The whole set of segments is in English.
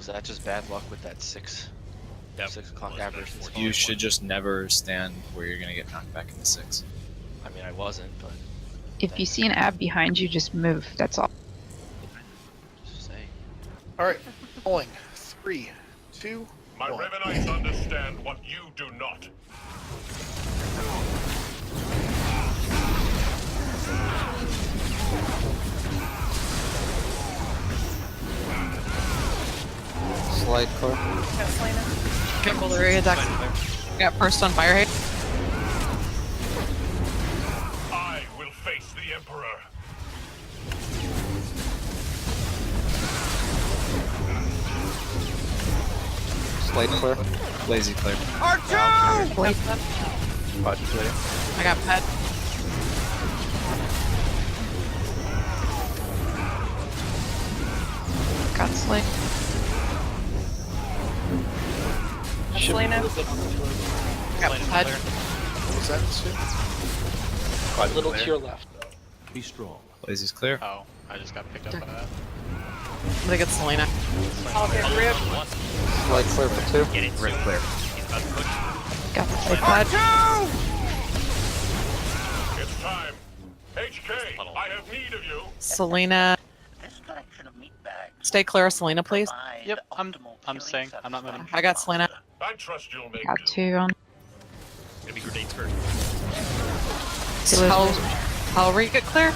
that just bad luck with that 6 o'clock aberration? You should just never stand where you're gonna get knocked back into 6. I mean, I wasn't, but If you see an ab behind you, just move. That's all. just saying. Alright, rolling. 3, 2, My 1. Revanites understand what you do not. Slide core. Got Selena. Careful, the area attack. Got first on fire hate. I will face the Emperor. Slide core. Lazy clear. Wait, Body clear. I got pet. Got slick. Got Selena. Got pet. What was that, Stu? A little to your left. Be strong. Lazy's clear. Oh, I just got picked up by that. I'm gonna get Selena. I'll get Rip. Slide clear for 2. Get it, rip clear. He's about to push. Got the slick. Pet. It's time. HK, I have need of you. Selena. Stay clear of Selena, please. Yep, I'm staying. I'm not moving. I got Selena. I trust you'll make Got do. 2 on. Gonna be grenades first. How Reed get clear?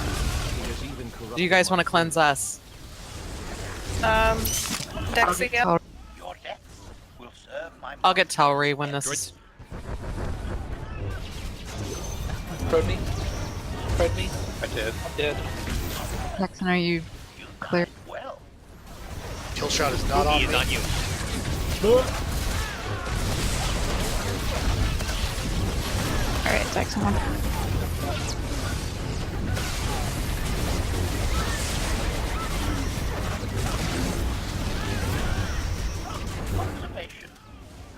Do you guys want to cleanse us? Dexy, yep. Tal- I'll get Talry when this is. Prod me. Prod me. I did. I'm dead. Jackson, are you clear? Kill shot is not on He me. is on you. Alright, Jackson 1.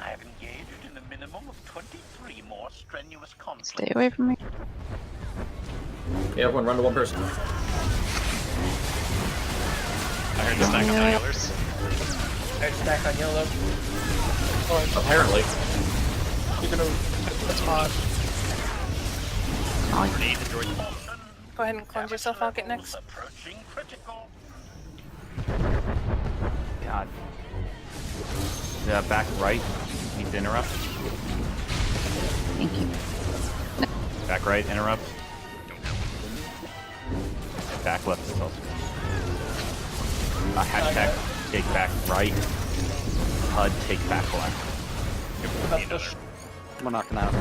I have engaged in a minimum of 23 more strenuous conflicts. Stay away from me. Yeah, everyone run to one person. I heard the stack on the others. Stack on yellow. Apparently. You're gonna... That's hot. Grenades and droids. Go ahead and cleanse yourself. I'll get next. Approaching critical. God. Yeah, back right. Needs to interrupt. Thank you. Back right, interrupt. And back left is also. Hashtag take back right. HUD take back left. We're knocking out.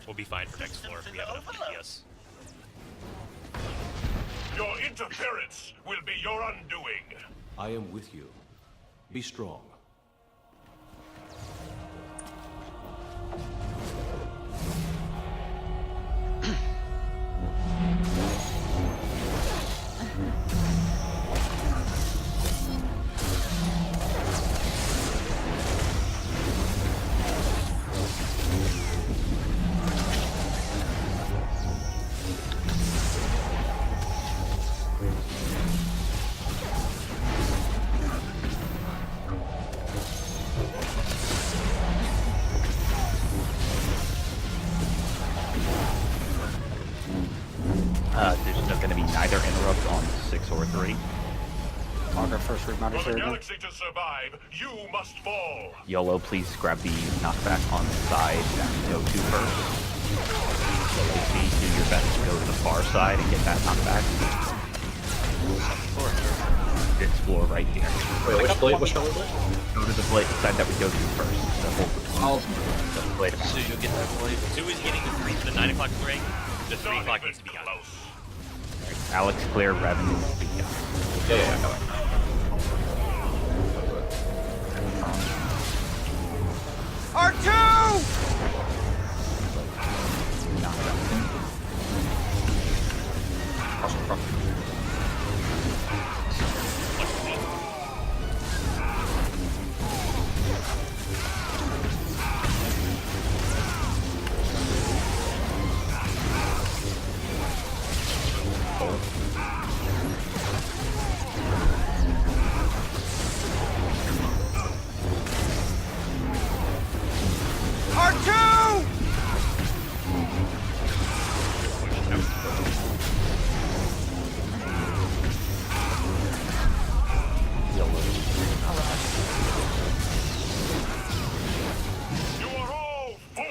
We'll be fine for next floor if we have enough DPS. Your interference will be your undoing. I am with you. Be strong. There's not going to be neither interrupt on 6 or 3. Marker first remounters For the here. galaxy to survive, you must fall. YOLO, please grab the knockback on the side that we go to first. Please do your best to go to the far side and get that knockback. This floor right here. Wait, which blade? Which color blade? Go to the blade side that we go to first. The whole blade. So you'll get that blade. 2 is getting the 3 for the 9 o'clock ring. The 3 Not o'clock even needs to be gone. close. Alex, clear, Revan needs to be gone. Yeah, I got it.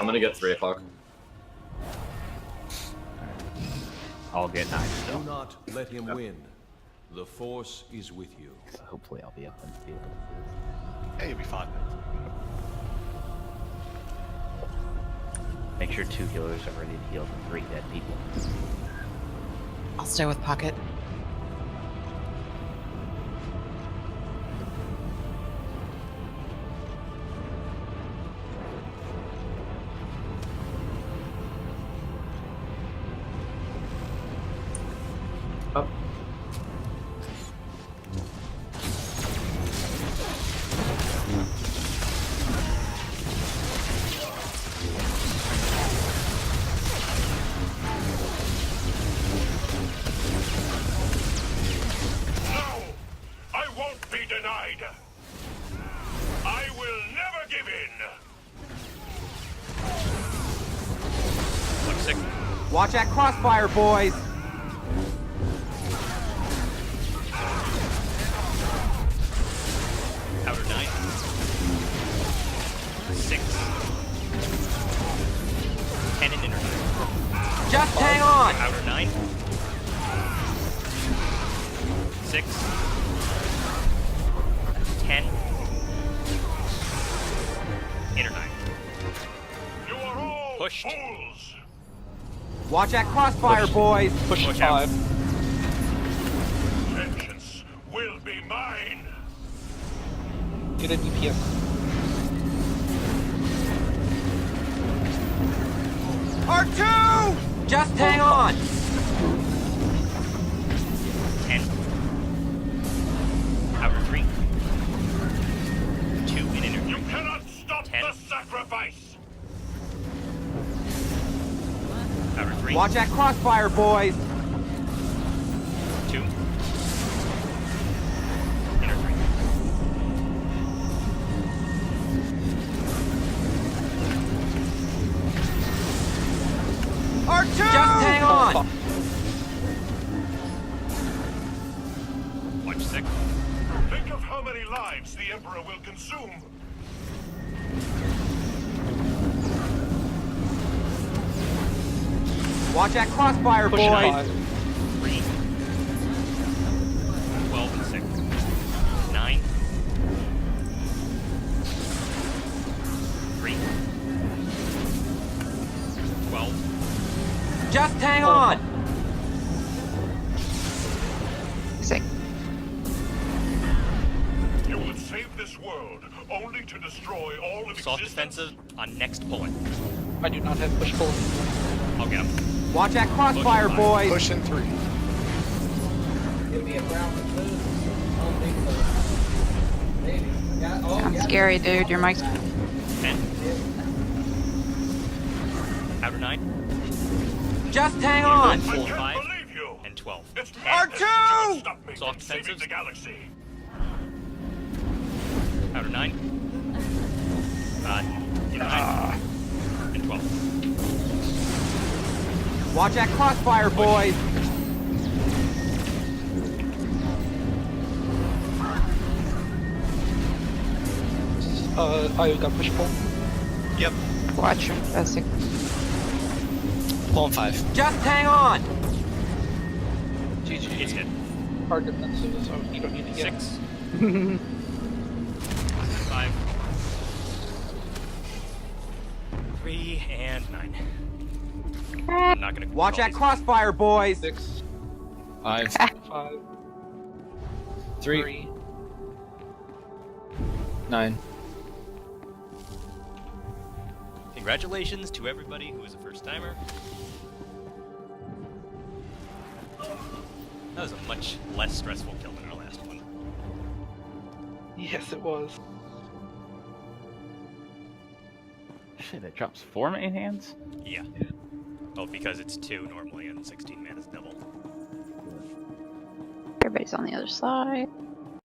I'm gonna get 3 o'clock. I'll get 9 Do still. not let him win. The Force is with you. So hopefully I'll be up in the field. Hey, you'll be fine. Make sure 2 healers are ready to heal the 3 dead people. I'll stay with Pocket. Up. No! I won't be denied! I will never give in! Looks sick. Watch that crossfire, boys! Outer 9. 6. 10 and inner 9. Just hang on! Outer 9. 6. 10. Inner 9. You are all Pushed. fools! Watch that crossfire, boys! Push Push out. 5. Vengeance will be mine! Get a DPS. R2! Just hang on! 10. Outer 3. 2 in inner 3. You cannot stop 10. the sacrifice! Outer 3. Watch that crossfire, boys! 2. Inner 3. R2! Just hang on! Watch 6. Think of how many lives the Emperor will consume! Watch that crossfire, Push boys! 5. 3. 12 and 6. 9. 3. 12. Just hang on! Sick. You would save this world, only to destroy all of Soft existence. defensive on next pulling. I do not have push pull. I'll get him. Watch that crossfire, Push boys! Push in 3. Sounds scary, dude. Your mic's 10. Outer 9. Just hang on! I Full can't 5. believe you! And 12. It's R2! madness that can't stop me Soft from saving defensives. the galaxy. Outer 9. Inner 9. And 12. Watch that crossfire, boys! I got push pull. Yep. watch. That's sick. Pull in 5. Just hang on! GG. It's hit. Hard defensive, so you don't need to get 6. 5. 3 and 9. I'm not gonna Watch call that these. crossfire, boys! 6, 5, 5, 3, 9. Congratulations to everybody who was a first timer. That was a much less stressful kill than our last one. Yes, it was. Shit, it drops 4 main hands? Yeah. Oh, because it's 2 normally and 16 mana is double. Everybody's on the other side.